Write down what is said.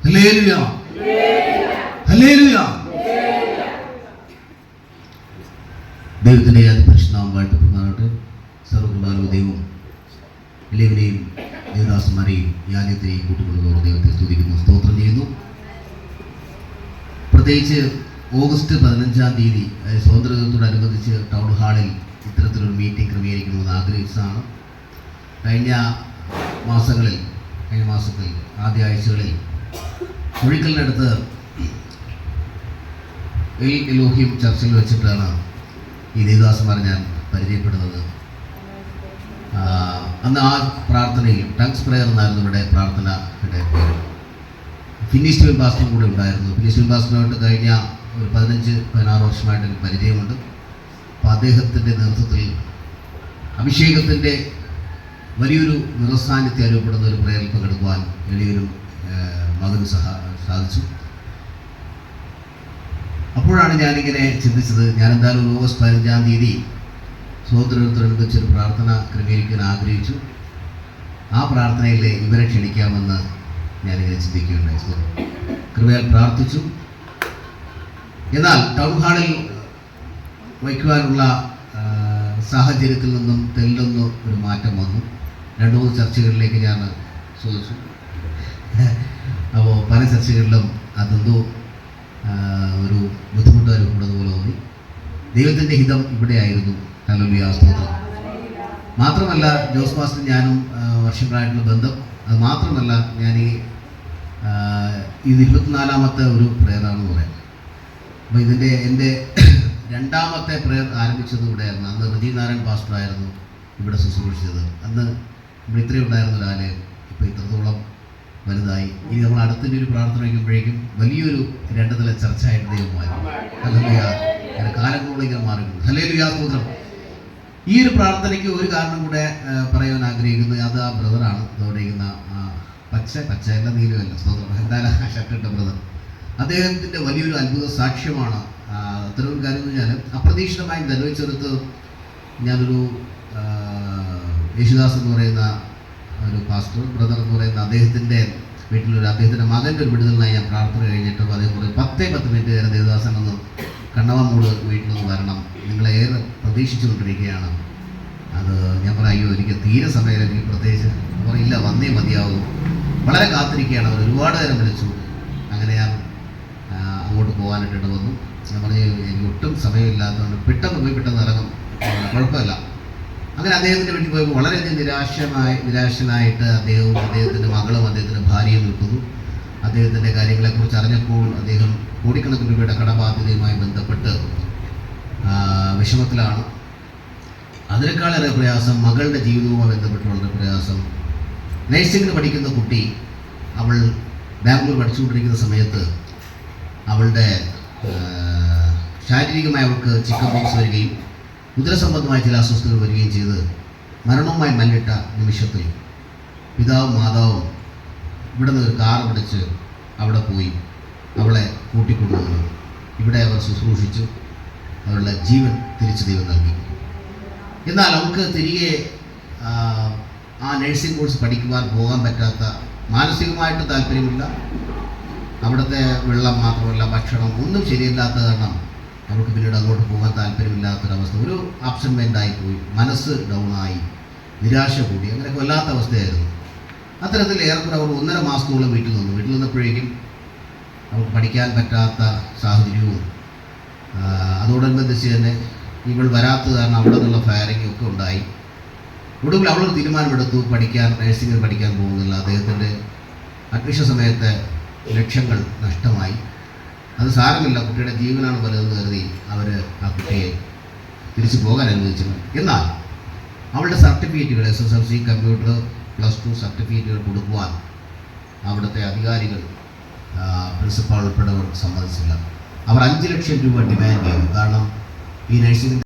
Hallelujah, hallelujah. ദൈവത്തിൻ്റെ അതിപരിശുദ്ധനാമം വാഴ്ത്തപ്പെടുമാറാകട്ടെ. സർവ്വകൃപാലുവായ ദൈവം എല്ലാവരെയും ദേവദാസന്മാരെയും യാജ്ഞത്തെയും കൂട്ടുകൊള്ളുന്നതോടെ ദൈവത്തെ സ്തുതിക്കുന്നു, സ്തോത്രം ചെയ്യുന്നു. പ്രത്യേകിച്ച് ഓഗസ്റ്റ് 15-ാം തീയതി സ്വാതന്ത്ര്യദിനത്തോടനുബന്ധിച്ച് ടൗൺ ഹാളിൽ ഇത്തരത്തിലൊരു മീറ്റിംഗ് ക്രമീകരിക്കണമെന്ന് ആഗ്രഹിച്ചതാണ്. കഴിഞ്ഞ മാസത്തിൽ ആദ്യ ആഴ്ചകളിൽ കുഴിക്കലിനടുത്ത് എൽ എലോഹിം ചർച്ചിൽ വെച്ചിട്ടാണ് ഈ ദേവദാസന്മാരെ ഞാൻ പരിചയപ്പെടുന്നത്. അന്ന് ആ പ്രാർത്ഥനയിൽ ടങ്സ് പ്രയർ എന്നായിരുന്നു ഇവിടെ പ്രാർത്ഥനയുടെ പേര്. ഫിന്നിഷ് ടീം പാസ്റ്ററും കൂടെ ഉണ്ടായിരുന്നു. ഫിന്നിഷ് ടീം പാസ്റ്ററുമായിട്ട് കഴിഞ്ഞ ഒരു 15-16 വർഷമായിട്ട് എനിക്ക് പരിചയമുണ്ട്. അപ്പോൾ അദ്ദേഹത്തിൻ്റെ നേതൃത്വത്തിൽ അഭിഷേകത്തിൻ്റെ വലിയൊരു നിറസാന്നിധ്യം അനുഭവപ്പെടുന്ന ഒരു പ്രയറിൽ പങ്കെടുക്കുവാൻ എളിയൊരു മകന് സാധിച്ചു. അപ്പോഴാണ് ഞാനിങ്ങനെ ചിന്തിച്ചത്, ഞാൻ എന്തായാലും ഓഗസ്റ്റ് 15-ാം തീയതി സ്വാതന്ത്ര്യത്തോടനുബന്ധിച്ചൊരു പ്രാർത്ഥന ക്രമീകരിക്കാൻ ആഗ്രഹിച്ചു. ആ പ്രാർത്ഥനയിൽ ഇവരെ ക്ഷണിക്കാമെന്ന് ഞാനിങ്ങനെ ചിന്തിക്കുകയുണ്ടായി. കൃപയാൽ പ്രാർത്ഥിച്ചു. എന്നാൽ ടൗൺ ഹാളിൽ വയ്ക്കുവാനുള്ള സാഹചര്യത്തിൽ നിന്നും തെല്ലൊന്ന് ഒരു മാറ്റം വന്നു. 2-3 ചർച്ചകളിലേക്ക് ഞാൻ ചോദിച്ചു. അപ്പോൾ പല ചർച്ചകളിലും അതെന്തോ ഒരു ബുദ്ധിമുട്ട് അനുഭവപ്പെടുന്ന പോലെ തോന്നി. ദൈവത്തിൻ്റെ ഹിതം ഇവിടെയായിരുന്നു. ഹല്ലേലൂയ, സ്തോത്രം. മാത്രമല്ല ജോസ് പാസ്റ്റർ ഞാനും വർഷങ്ങളായിട്ടുള്ള ബന്ധം. അത് മാത്രമല്ല ഞാൻ ഇത് 24-ാമത്തെ ഒരു പ്രയറാണെന്ന് പറയാം. അപ്പോൾ എൻ്റെ 2-ാമത്തെ പ്രയർ ആരംഭിച്ചത് ഇവിടെയായിരുന്നു. അന്ന് റജി നാരായൺ പാസ്റ്ററായിരുന്നു ഇവിടെ ശുശ്രൂഷിച്ചത്. അന്ന് ഇവിടെ ഇത്രയും ഉണ്ടായിരുന്ന ഒരാളെ ഇപ്പോൾ ഇത്രത്തോളം വലുതായി. ഇനി നമ്മൾ അടുത്തിൻ്റെ ഒരു പ്രാർത്ഥന വയ്ക്കുമ്പോഴേക്കും വലിയൊരു 2 നില ചർച്ചയായിട്ട് ദൈവം മാറി. ഹല്ലേലൂയ, അങ്ങനെ കാലങ്ങളോട് ഇങ്ങനെ മാറിയിട്ടുണ്ട്. ഹല്ലേലൂയ, സ്തോത്രം. ഈ ഒരു പ്രാർത്ഥനയ്ക്ക് ഒരു കാരണം കൂടെ പറയാൻ ആഗ്രഹിക്കുന്നത്, അത് ആ ബ്രദറാണ് അവിടെ ഇരിക്കുന്ന പച്ചയല്ല നീലുമല്ല, സ്തോത്രം, എന്തായാലും ഷർട്ടിട്ട ബ്രദർ. അദ്ദേഹത്തിൻ്റെ വലിയൊരു അത്ഭുത സാക്ഷ്യമാണ്. അത്തരം ഒരു കാര്യം എന്ന് പറഞ്ഞാൽ അപ്രതീക്ഷിതമായി ധനുവച്ചെടുത്ത് ഞാനൊരു യേശുദാസ് എന്ന് പറയുന്ന ഒരു പാസ്റ്റർ ബ്രദർ എന്ന് പറയുന്ന അദ്ദേഹത്തിൻ്റെ അദ്ദേഹത്തിൻ്റെ മകൻ്റെ ഒരു വിടുതലിനായി ഞാൻ പ്രാർത്ഥന കഴിഞ്ഞിട്ടും അദ്ദേഹം പറയും 10 മിനിറ്റ് നേരം ദേവദാസൻ ഒന്ന് കണ്ണവമ്മൂട് വീട്ടിലൊന്ന് വരണം, നിങ്ങളെ ഏറെ പ്രതീക്ഷിച്ചുകൊണ്ടിരിക്കുകയാണ്. അത് ഞാൻ പറയാം, അയ്യോ എനിക്ക് തീരെ സമയം, എനിക്ക് പ്രത്യേകിച്ച് പറയില്ല, വന്നേ മതിയാവും, വളരെ കാത്തിരിക്കുകയാണ്. അവർ ഒരുപാട് നേരം വിളിച്ചു. അങ്ങനെ ഞാൻ അങ്ങോട്ട് പോകാനായിട്ട് വന്നു. ഞാൻ പറഞ്ഞു എനിക്ക് ഒട്ടും സമയമില്ലാത്തതുകൊണ്ട് പെട്ടെന്ന് പോയി പെട്ടെന്ന് ഇറങ്ങും, കുഴപ്പമില്ല. അങ്ങനെ അദ്ദേഹത്തിൻ്റെ വീട്ടിൽ പോയപ്പോൾ വളരെയധികം നിരാശനായിട്ട് അദ്ദേഹവും അദ്ദേഹത്തിൻ്റെ മകളും അദ്ദേഹത്തിൻ്റെ ഭാര്യയും നിൽക്കുന്നു. അദ്ദേഹത്തിൻ്റെ കാര്യങ്ങളെക്കുറിച്ച് അറിഞ്ഞപ്പോൾ അദ്ദേഹം കോടിക്കണക്കിന് രൂപയുടെ കടബാധ്യതയുമായി ബന്ധപ്പെട്ട് വിഷമത്തിലാണ്. അതിനേക്കാളേറെ പ്രയാസം മകളുടെ ജീവിതവുമായി ബന്ധപ്പെട്ട് വളരെ പ്രയാസം. നഴ്സിംഗിന് പഠിക്കുന്ന കുട്ടി, അവൾ ബാംഗ്ലൂർ പഠിച്ചുകൊണ്ടിരിക്കുന്ന സമയത്ത് അവളുടെ ശാരീരികമായി അവൾക്ക് ചിക്കൻ ബോക്സ് വരികയും ഉദരസംബന്ധമായ ചില അസ്വസ്ഥതകൾ വരികയും ചെയ്ത് മരണവുമായി മല്ലിട്ട നിമിഷത്തിൽ പിതാവും മാതാവും ഇവിടെ നിന്ന് ഒരു കാർ പിടിച്ച് അവിടെ പോയി അവളെ കൂട്ടിക്കൊണ്ടുവന്നു. ഇവിടെ അവർ ശുശ്രൂഷിച്ചു. അവരുടെ ജീവൻ തിരിച്ചു ദൈവം നൽകി. എന്നാൽ അവൾക്ക് തിരികെ ആ നഴ്സിംഗ് കോഴ്സ് പഠിക്കുവാൻ പോകാൻ പറ്റാത്ത, മാനസികമായിട്ട് താല്പര്യമില്ല. അവിടുത്തെ വെള്ളം മാത്രമല്ല, ഭക്ഷണം ഒന്നും ശരിയല്ലാത്ത കാരണം അവൾക്ക് പിന്നീട് അങ്ങോട്ട് പോകാൻ താല്പര്യമില്ലാത്തൊരവസ്ഥ. ഒരു ആബ്സെൻ്റായിപ്പോയി, മനസ്സ് ഡൗണായി, നിരാശ കൂടി, അങ്ങനെ കൊല്ലാത്ത അവസ്ഥയായിരുന്നു. അത്തരത്തിൽ ഏറെക്കുറെ അവർ 1.5 മാസത്തോളം വീട്ടിൽ നിന്നപ്പോഴേക്കും അവർക്ക് പഠിക്കാൻ പറ്റാത്ത സാഹചര്യവും അതോടനുബന്ധിച്ച് തന്നെ ഇവൾ വരാത്തത് കാരണം അവിടെ നിന്നുള്ള ഫയറിങ്ങും ഒക്കെ ഉണ്ടായി. ഒടുവിൽ അവളൊരു തീരുമാനമെടുത്തു, നഴ്സിംഗിന് പഠിക്കാൻ പോകുന്നില്ല. അദ്ദേഹത്തിൻ്റെ അഡ്മിഷൻ സമയത്തെ ലക്ഷ്യങ്ങൾ നഷ്ടമായി. അത് സാരമില്ല, കുട്ടിയുടെ ജീവനാണ് വലുതെന്ന് കരുതി അവർ ആ കുട്ടിയെ തിരിച്ചു പോകാൻ അനുവദിച്ചു. എന്നാൽ അവളുടെ സർട്ടിഫിക്കറ്റുകൾ, SSLC, കമ്പ്യൂട്ടർ, +2 സർട്ടിഫിക്കറ്റുകൾ കൊടുക്കുവാൻ അവിടുത്തെ അധികാരികൾ, പ്രിൻസിപ്പാൾ ഉൾപ്പെടെ സമ്മതിച്ചില്ല. അവർ 5 ലക്ഷം രൂപ ഡിമാൻഡ് ചെയ്തു. കാരണം ഈ നഴ്സിംഗ്